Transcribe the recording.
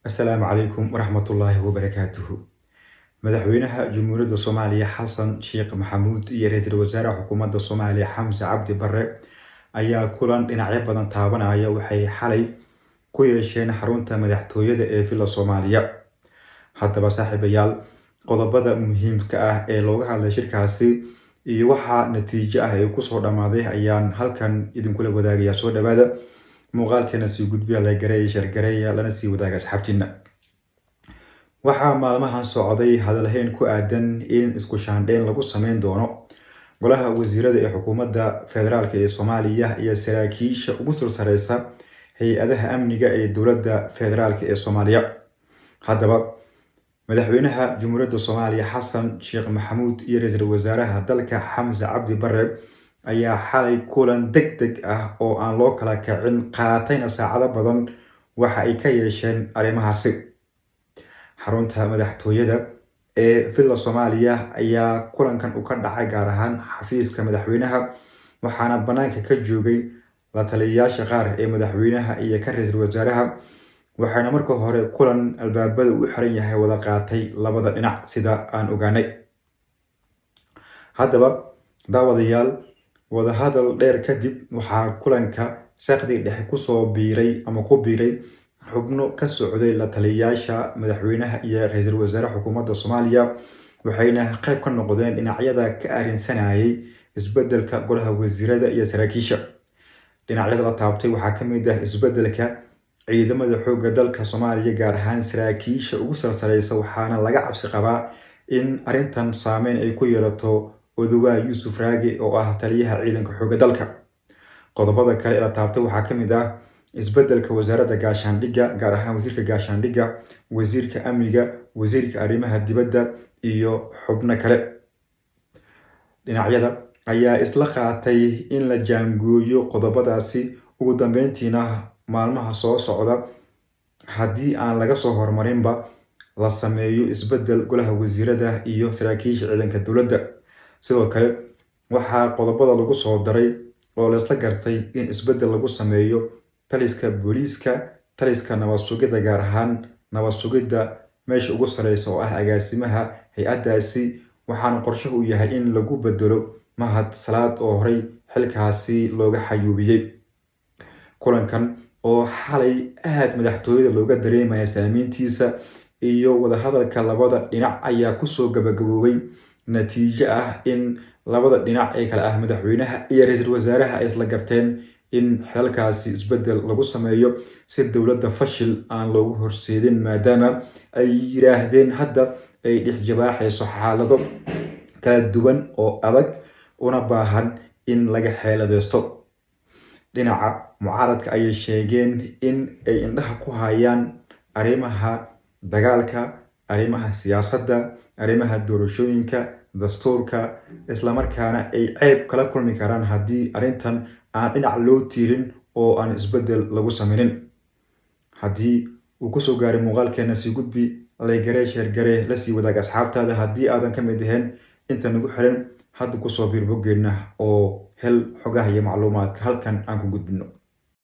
Asalaamu calaykum waraxmatullaahi wabarakaatuhu. Madaxweynaha Jamhuuriyadda Soomaaliya Xasan Sheekh Maxamuud iyo Ra'iisul Wasaaraha Xukuumadda Soomaaliya Xamse Cabdi Barre ayaa kulan dhinacyo badan taabanaya waxay xalay ku yeesheen xarunta madaxtooyada ee Villa Soomaaliya. Haddaba saaxiibayaal, qodobada muhiimka ah ee looga hadlay shirkaasi iyo waxa natiijo ah ee kusoo dhamaaday ayaan halkan idinkula wadaagayaa. Soo dhawaada, muuqaalkeena sii gudbiya, la gareeya, share gareeya, lana sii wadaaga asxaabtiina. Waxaa maalmahan socday hadalhayn ku aadan in isku shaandhayn lagu sameyn doono golaha wasiirada ee xukuumadda federaalka ee Soomaaliya iyo saraakiisha ugu sareysa hay-adaha amniga ee dowladda federaalka ee Soomaaliya. Haddaba madaxweynaha Jamhuuriyadda Soomaaliya Xasan Sheekh Maxamuud iyo Ra'iisul Wasaaraha dalka Xamse Cabdi Barre ayaa xalay kulan degdeg ah oo aan loo kala kicin qaatayna saacado badan waxa ay ka yeesheen arrimahaasi. Xarunta madaxtooyada ee Villa Soomaaliya ayaa kulankan u ka dhacay gaar ahaan xafiiska madaxweynaha, waxaana banaanka ka joogay la taliyayaasha qaar ee madaxweynaha iyo ka ra'iisul wasaaraha, waxaana marka hore kulan albaabada u xiran yahay wada qaatay labada dhinac sida aan ogaanay. Haddaba daawadayaal, wada hadal dheer kadib waxaa kulanka saqdi dhexe kusoo biiray xubno ka socday la taliyayaasha madaxweynaha iyo ra'iisul wasaaraha xukuumadda Soomaaliya, waxayna qayb ka noqdeen dhinacyada ka arrinsanayay isbeddelka golaha wasiirada iyo saraakiisha. Dhinacyada la taabtay waxaa ka mid ah isbeddelka ciidamada xoogga dalka Soomaaliya, gaar ahaan saraakiisha ugu sareysa, waxaana laga cabsi qabaa in arrintan saameyn ay ku yeelato Odawa Yuusuf Raage oo ah taliyaha ciidanka xoogga dalka. Qodobada kale ee la taabtay waxaa ka mid ah isbeddelka wasaaradda gaashaandhigga, gaar ahaan wasiirka gaashaandhigga, wasiirka amniga, wasiirka arrimaha dibadda iyo xubno kale. Dhinacyada ayaa isla qaatay in la jaangooyo qodobadaasi, ugu dambeyntiina maalmaha soo socda haddii aan laga soo hormarinba la sameeyo isbeddel golaha wasiirada iyo saraakiisha ciidanka dowladda. Sidoo kale waxaa qodobada lagu soo daray oo la isla gartay in isbeddel lagu sameeyo taliska booliiska, taliska nabad sugidda, gaar ahaan nabad sugidda meesha ugu sareysa oo ah agaasimaha hay-addaasi, waxaana qorshahu u yahay in lagu bedelo Mahad Salaad oo horey xilkaasi looga xayuubiyey. Kulankan oo xalay aad madaxtooyada looga dareemaya saameyntiisa iyo wada hadalka labada dhinac ayaa kusoo gabagaboobay natiijo ah in labada dhinac ee kale ah madaxweynaha iyo ra'iisul wasaaraha ay isla garteen in xilkaasi isbeddel lagu sameeyo si dowladda fashil aan loogu horseedin, maadaama ay yiraahdeen hadda ay dhex jabaaxayso xaalado kala duwan oo adag una baahan in laga xeeladeysto. Dhinaca mucaaradka ayay sheegeen in ay indhaha ku hayaan arrimaha dagaalka, arrimaha siyaasadda, arrimaha doorashooyinka, dastuurka, isla markaana ay ceeb kala kulmi karaan haddii arrintan aan dhinac loo tiirin oo aan isbeddel lagu sameynin. Haddii uu kusoo gaaray muuqaalkeena, sii gudbi, la garee, share garee, la sii wadaaga asxaabtaada. Haddii aadan ka mid ahayn inta nagu xiran, hadda kusoo biir boggeena oo hel xogaha iyo macluumaadka halkan aan ku gudbino.